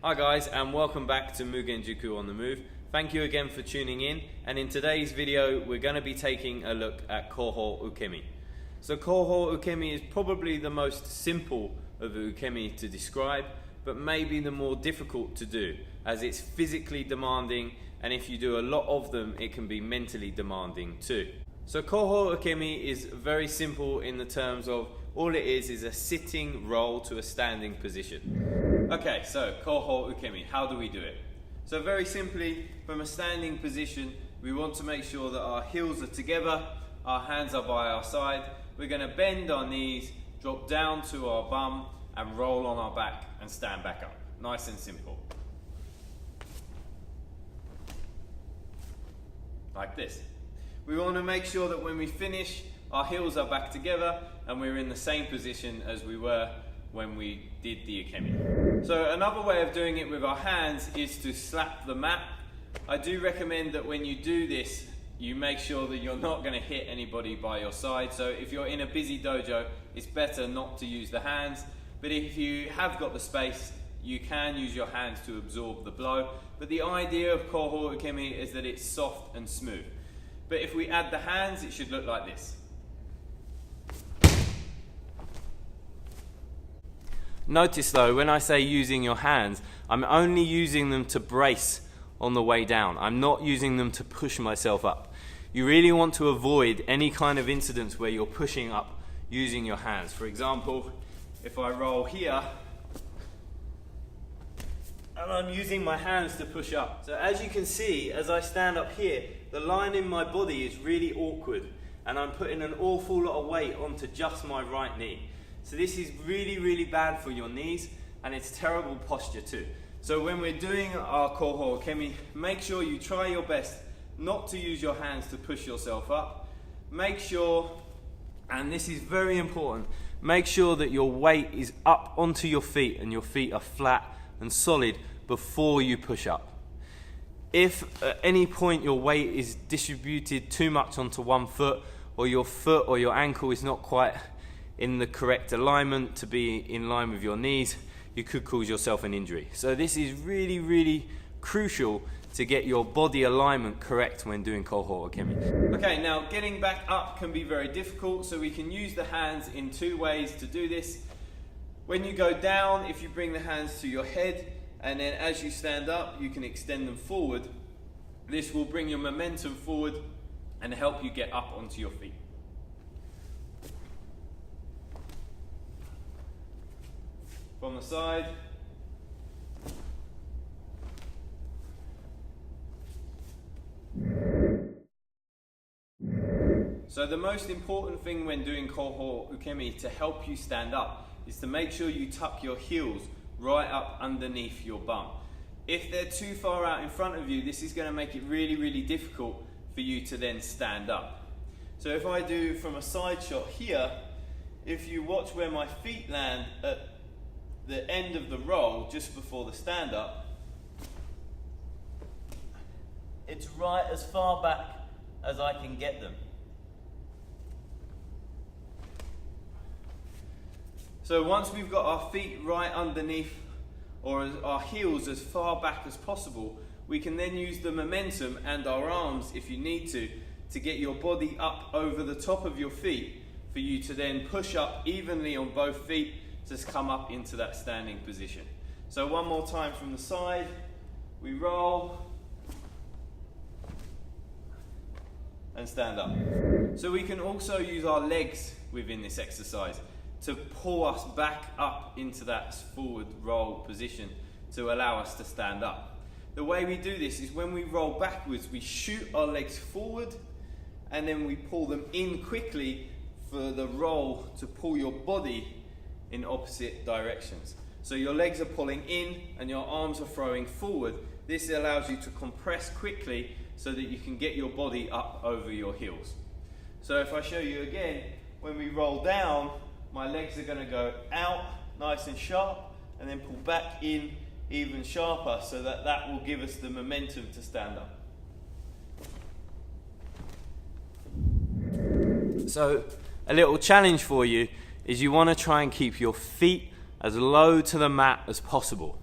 Hi guys, and welcome back to Mugenjuku on the Move. Thank you again for tuning in, and in today's video we're going to be taking a look at Koho ukemi. So Koho ukemi is probably the most simple of ukemi to describe, but maybe the more difficult to do, as it's physically demanding, and if you do a lot of them it can be mentally demanding too. So Koho ukemi is very simple in the terms of all it is a sitting roll to a standing position. Okay, so Koho ukemi, how do we do it? So very simply, from a standing position, we want to make sure that our heels are together, our hands are by our side. We're going to bend our knees, drop down to our bum, and roll on our back and stand back up. Nice and simple. Like this. We want to make sure that when we finish, our heels are back together and we're in the same position as we were when we did the ukemi. So another way of doing it with our hands is to slap the mat. I do recommend that when you do this, you make sure that you're not going to hit anybody by your side. So if you're in a busy dojo, it's better not to use the hands. But if you have got the space, you can use your hands to absorb the blow. But the idea of Koho ukemi is that it's soft and smooth. But if we add the hands, it should look like this. Notice though, when I say using your hands, I'm only using them to brace on the way down. I'm not using them to push myself up. You really want to avoid any kind of incidents where you're pushing up using your hands. For example, if I roll here, and I'm using my hands to push up. So as you can see, as I stand up here, the line in my body is really awkward, and I'm putting an awful lot of weight onto just my right knee. So this is really, really bad for your knees, and it's terrible posture too. So when we're doing our Koho ukemi, make sure you try your best not to use your hands to push yourself up. Make sure, and this is very important, make sure that your weight is up onto your feet and your feet are flat and solid before you push up. If at any point your weight is distributed too much onto one foot or your ankle is not quite in the correct alignment to be in line with your knees, you could cause yourself an injury. So this is really, really crucial to get your body alignment correct when doing Koho ukemi. Okay, now getting back up can be very difficult, so we can use the hands in two ways to do this. When you go down, if you bring the hands to your head, and then as you stand up, you can extend them forward. This will bring your momentum forward and help you get up onto your feet. From the side. So the most important thing when doing Koho ukemi to help you stand up is to make sure you tuck your heels right up underneath your bum. If they're too far out in front of you, this is going to make it really, really difficult for you to then stand up. So if I do from a side shot here, if you watch where my feet land at the end of the roll just before the stand up, it's right as far back as I can get them. So once we've got our feet right underneath, or our heels as far back as possible, we can then use the momentum and our arms, if you need to get your body up over the top of your feet for you to then push up evenly on both feet to come up into that standing position. So one more time from the side, we roll and stand up. So we can also use our legs within this exercise to pull us back up into that forward roll position to allow us to stand up. The way we do this is when we roll backwards, we shoot our legs forward and then we pull them in quickly for the roll to pull your body in opposite directions. So your legs are pulling in and your arms are throwing forward. This allows you to compress quickly so that you can get your body up over your heels. So if I show you again, when we roll down, my legs are going to go out nice and sharp and then pull back in even sharper, so that will give us the momentum to stand up. So a little challenge for you is you want to try and keep your feet as low to the mat as possible.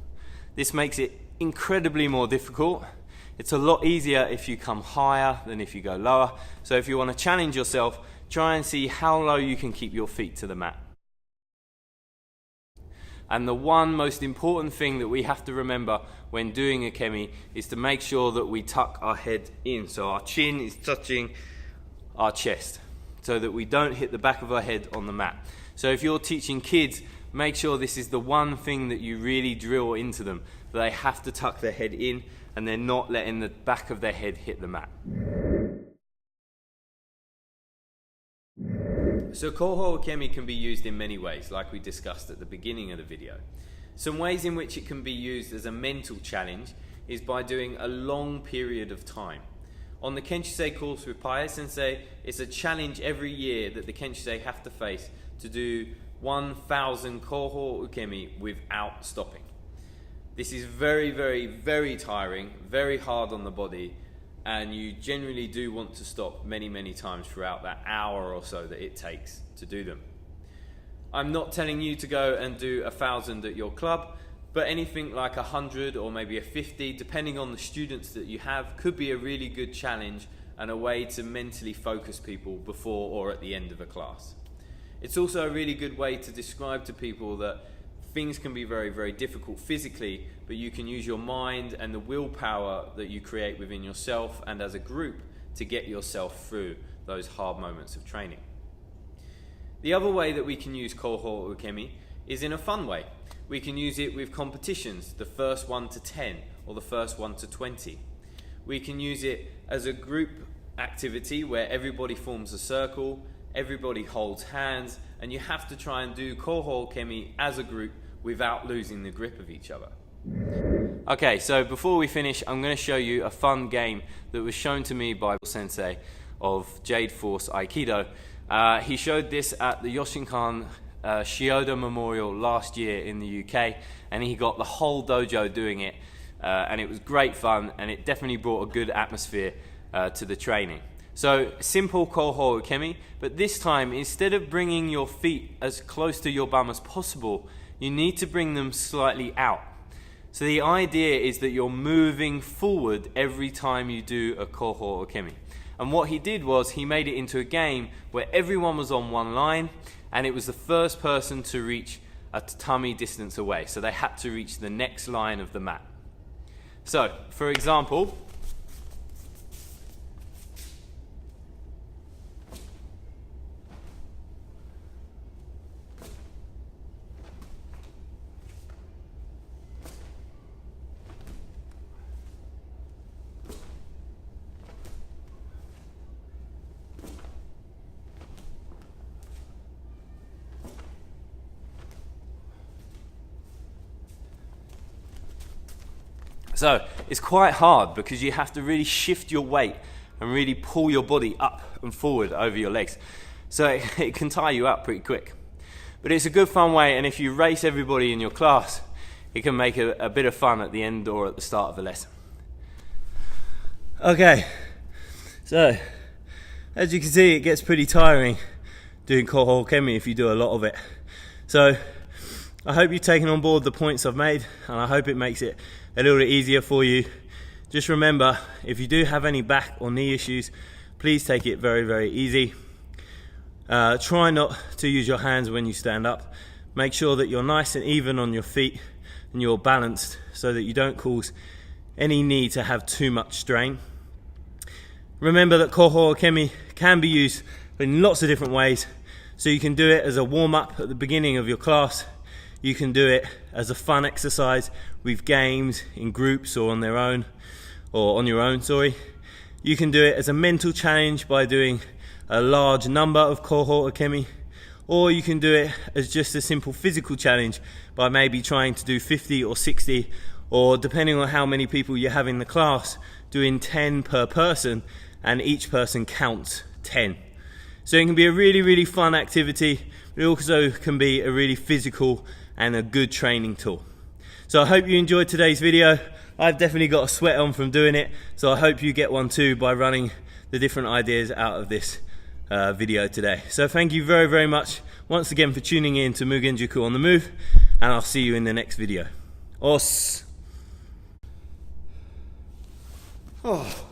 This makes it incredibly more difficult. It's a lot easier if you come higher than if you go lower. So if you want to challenge yourself, try and see how low you can keep your feet to the mat. And the one most important thing that we have to remember when doing ukemi is to make sure that we tuck our head in. So our chin is touching our chest so that we don't hit the back of our head on the mat. So if you're teaching kids, make sure this is the one thing that you really drill into them. That they have to tuck their head in and they're not letting the back of their head hit the mat. So Koho ukemi can be used in many ways, like we discussed at the beginning of the video. Some ways in which it can be used as a mental challenge is by doing a long period of time. On the Kenshusei course with Pae Sensei, it's a challenge every year that the Kenshusei have to face to do 1,000 Koho ukemi without stopping. This is very, very, very tiring, very hard on the body, and you generally do want to stop many, many times throughout that hour or so that it takes to do them. I'm not telling you to go and do 1,000 at your club, but anything like 100 or maybe a 50, depending on the students that you have, could be a really good challenge and a way to mentally focus people before or at the end of a class. It's also a really good way to describe to people that things can be very, very difficult physically, but you can use your mind and the willpower that you create within yourself and as a group to get yourself through those hard moments of training. The other way that we can use Koho ukemi is in a fun way. We can use it with competitions, the first 1 to 10 or the first 1 to 20. We can use it as a group activity where everybody forms a circle, everybody holds hands, and you have to try and do Koho ukemi as a group without losing the grip of each other. Okay, so before we finish, I'm going to show you a fun game that was shown to me by Sensei of Jade Force Aikido. He showed this at the Yoshinkan Shioda Memorial last year in the UK, and he got the whole dojo doing it, and it was great fun, and it definitely brought a good atmosphere to the training. So simple Koho ukemi, but this time instead of bringing your feet as close to your bum as possible, you need to bring them slightly out. So the idea is that you're moving forward every time you do a Koho ukemi. And what he did was he made it into a game where everyone was on one line and it was the first person to reach a tatami distance away. So they had to reach the next line of the mat. So, for example, so it's quite hard because you have to really shift your weight and really pull your body up and forward over your legs. So it can tie you up pretty quick. But it's a good fun way, and if you race everybody in your class, it can make a bit of fun at the end or at the start of the lesson. Okay, so as you can see, it gets pretty tiring doing Koho ukemi if you do a lot of it. So I hope you've taken on board the points I've made, and I hope it makes it a little bit easier for you. Just remember, if you do have any back or knee issues, please take it very, very easy. Try not to use your hands when you stand up. Make sure that you're nice and even on your feet and you're balanced so that you don't cause any need to have too much strain. Remember that Koho ukemi can be used in lots of different ways. So you can do it as a warm-up at the beginning of your class. You can do it as a fun exercise with games in groups or on their own, or on your own, sorry. You can do it as a mental challenge by doing a large number of Koho ukemi, or you can do it as just a simple physical challenge by maybe trying to do 50 or 60, or depending on how many people you have in the class, doing 10 per person, and each person counts 10. So it can be a really, really fun activity. It also can be a really physical and a good training tool. So I hope you enjoyed today's video. I've definitely got a sweat on from doing it, so I hope you get one too by running the different ideas out of this video today. So thank you very, very much once again for tuning in to Mugenjuku on the Move, and I'll see you in the next video. Os! Oh.